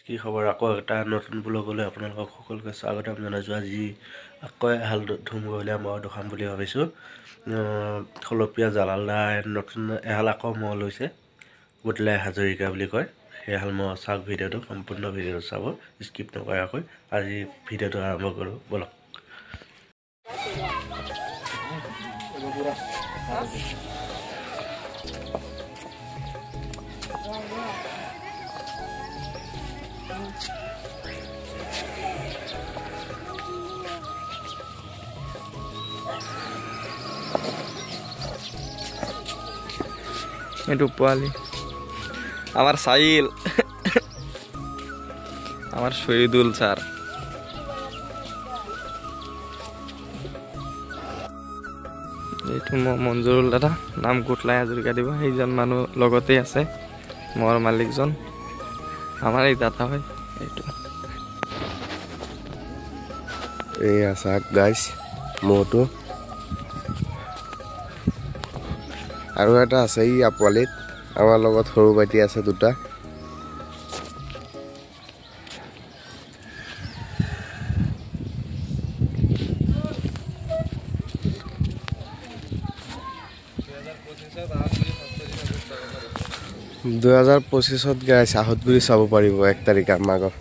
কি খবৰ? আকৌ এটা নতুন ব্লগলৈ আপোনালোকক সকলোকে স্বাগতম জনাইছোঁ। আজি আকৌ এহাল ধুমুহলীয়া মহ দেখাম বুলি ভাবিছোঁ। খলপীয়া জালালদাৰ নতুন এহাল আকৌ মহ লৈছে, বুটলাই হাজৰিকা বুলি কয়। সেইহাল মহ চাওক, ভিডিঅ'টো সম্পূৰ্ণ ভিডিঅ'টো চাব, স্কিপ নকৰাকৈ। আজি ভিডিঅ'টো আৰম্ভ কৰোঁ বলক। itu পোৱালি আমাৰ সাইল আমাৰ শহীদুল স্যাৰ এইটো মঞ্জুৰুল দাদা নাম কুটলাই হাজৰিকা দিব। সেইজন মানুহ লগতে আছে, মোৰ মালিকজন আমাৰ এই দাদা হয়। এইটো এই চাওক গাইছ মহটো, আৰু এটা আছে ই পোৱালিত। আমাৰ লগত সৰু ভাইটি আছে দুটা। $2025 গাইছ আহতগুৰি চাব পাৰিব 1 তাৰিখে মাঘৰ।